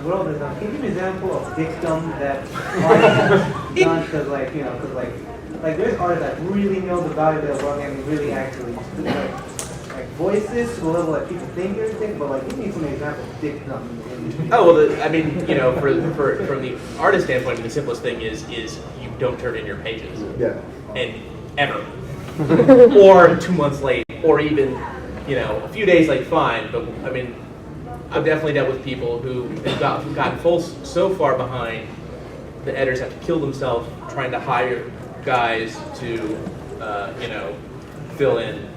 world is, can you give me an example of dictum that done? Because like there's artists that really know the value of their work and really actually like voices to the level that people think everything. But like, give me some examples of dictum. Oh well, I mean, from the artist standpoint, the simplest thing is you don't turn in your pages. Yeah. And ever. Or 2 months late, or even, a few days late, fine. But I mean, I've definitely dealt with people who have gotten so far behind, the editors have to kill themselves trying to hire guys to, fill in.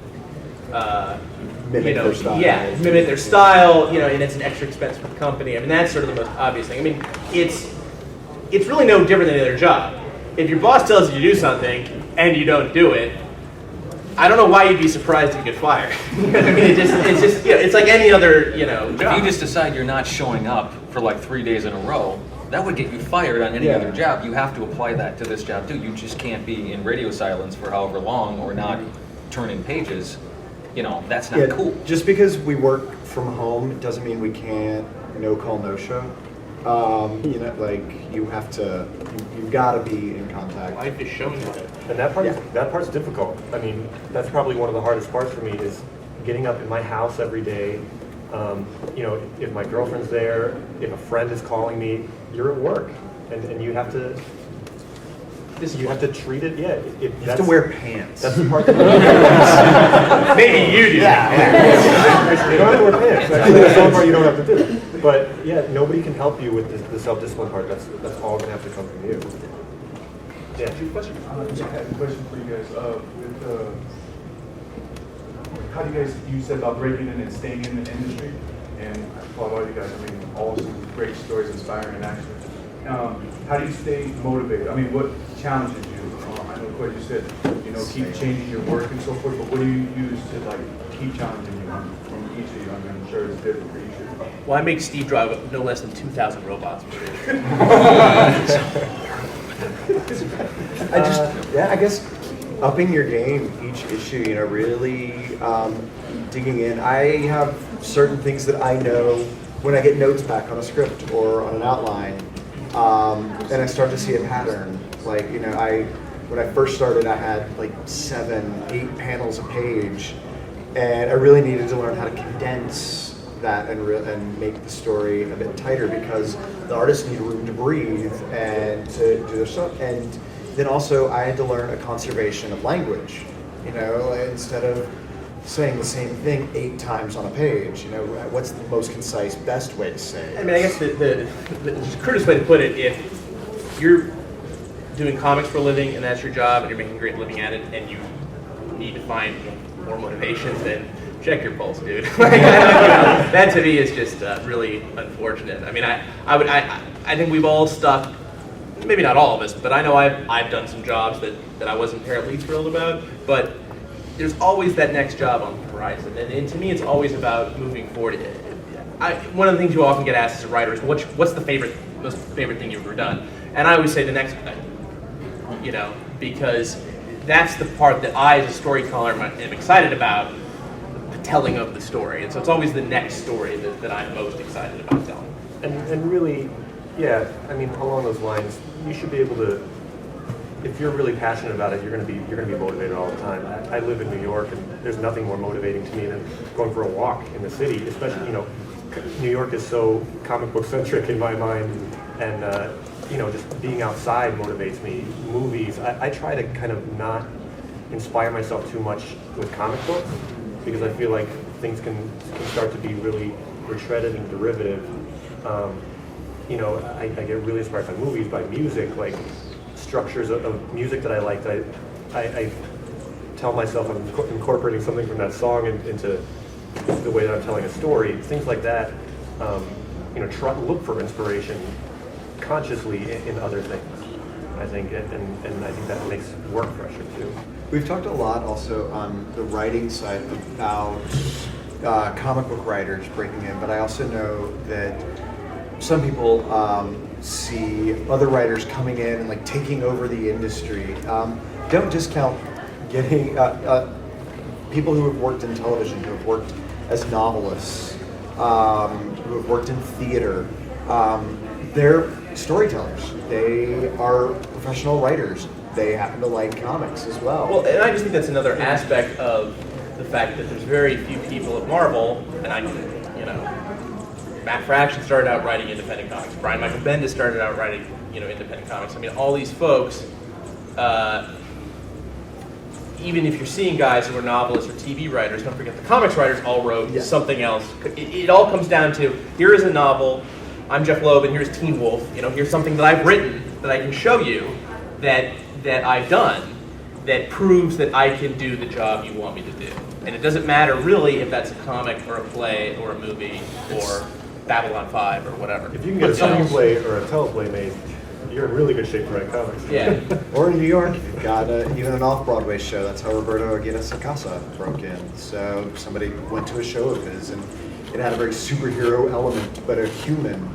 Mimic their style. Yeah, mimic their style. And it's an extra expense for the company. I mean, that's sort of the most obvious thing. I mean, it's really no different than any other job. If your boss tells you to do something and you don't do it, I don't know why you'd be surprised if you get fired. I mean, it's just it's like any other job. If you just decide you're not showing up for like 3 days in a row, that would get you fired on any other job. You have to apply that to this job too. You just can't be in radio silence for however long or not turn in pages. That's not cool. Just because we work from home doesn't mean we can't no call, no show. You've got to be in contact. Life is showing you that. And that part's difficult. I mean, that's probably one of the hardest parts for me is getting up in my house every day. If my girlfriend's there, if a friend is calling me, you're at work, and you have to. You have to treat it. Yeah, you have to wear pants. That's the part that maybe you do. Yeah. You don't have to wear pants. That's the part you don't have to do. But yeah, nobody can help you with the self-discipline part. That's all gonna have to come from you. Yeah. Question. I have a question for you guys. How do you guys? You said about breaking in and staying in the industry, and I applaud all you guys. I mean, all some great stories, inspiring and action. How do you stay motivated? I mean, what challenges you? I know, Khoi, you said, keep changing your work and so forth, but what do you use to keep challenging you from each of you? I mean, I'm sure it's different for each of you. Well, I make Steve drive no less than 2,000 robots. I guess upping your game each issue, really digging in. I have certain things that I know when I get notes back on a script or on an outline, and I start to see a pattern. Like, when I first started, I had like 7, 8 panels a page, and I really needed to learn how to condense that and make the story a bit tighter because the artists need room to breathe and to do their stuff. And then also I had to learn a conservation of language, instead of saying the same thing 8 times on a page, what's the most concise, best way to say it? I mean, I guess the crudest way to put it, if you're doing comics for a living and that's your job and you're making a great living at it and you need to find more motivations, then check your pulse, dude. That to me is just really unfortunate. I mean, I think we've all stuck, maybe not all of us, but I know I've done some jobs that I wasn't terribly thrilled about, but there's always that next job on the horizon, and to me it's always about moving forward. One of the things you often get asked as a writer is, what's the most favorite thing you've ever done? And I always say the next thing, because that's the part that I, as a storyteller, am excited about, the telling of the story. And so it's always the next story that I'm most excited about telling. And really, yeah, I mean, along those lines, you should be able to, if you're really passionate about it, you're going to be motivated all the time. I live in New York, and there's nothing more motivating to me than going for a walk in the city, especially, New York is so comic book centric in my mind, and just being outside motivates me. Movies, I try to kind of not inspire myself too much with comic books because I feel like things can start to be really retreaded and derivative. I get really inspired by movies, by music, like structures of music that I like. I tell myself I'm incorporating something from that song into the way that I'm telling a story. Things like that. Look for inspiration consciously in other things, I think, and I think that makes work fresher too. We've talked a lot also on the writing side about comic book writers breaking in, but I also know that some people see other writers coming in and like taking over the industry. Don't discount getting people who have worked in television, who have worked as novelists, who have worked in theater, they're storytellers. They are professional writers. They happen to like comics as well. Well, and I just think that's another aspect of the fact that there's very few people at Marvel, and Matt Fraction started out writing independent comics. Brian Michael Bendis started out writing, independent comics. I mean, all these folks, even if you're seeing guys who are novelists or TV writers, don't forget the comics writers all wrote something else. It all comes down to, here is a novel, I'm Jeff Loeb, and here's Teen Wolf. Here's something that I've written that I can show you that I've done that proves that I can do the job you want me to do. And it doesn't matter really if that's a comic or a play or a movie or Babylon 5 or whatever. If you can get a screenplay or a teleplay made, you're in really good shape to write comics. Yeah. Or in New York, you've got even an off-Broadway show. That's how Roberto Aguirre-Sacasa broke in. So somebody went to a show of his, and it had a very superhero element, but a human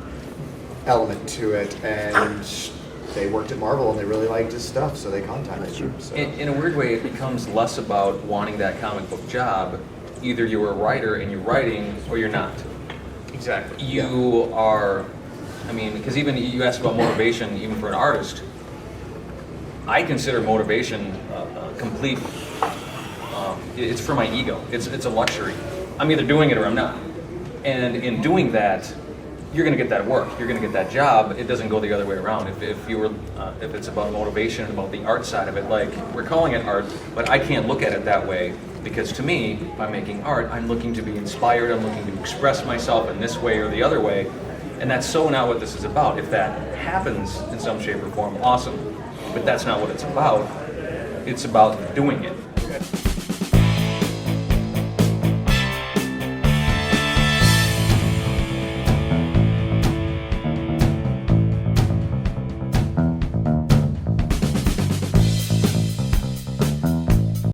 element to it. And they worked at Marvel, and they really liked his stuff, so they contacted him. So. In a weird way, it becomes less about wanting that comic book job. Either you're a writer and you're writing, or you're not. Exactly. You are, because even you asked about motivation, even for an artist, I consider motivation a complete, it's for my ego. It's a luxury. I'm either doing it or I'm not. And in doing that, you're going to get that work. You're going to get that job. It doesn't go the other way around. If it's about motivation, about the art side of it, like we're calling it art, but I can't look at it that way because to me, by making art, I'm looking to be inspired. I'm looking to express myself in this way or the other way, and that's so not what this is about. If that happens in some shape or form, awesome. But that's not what it's about. It's about doing it.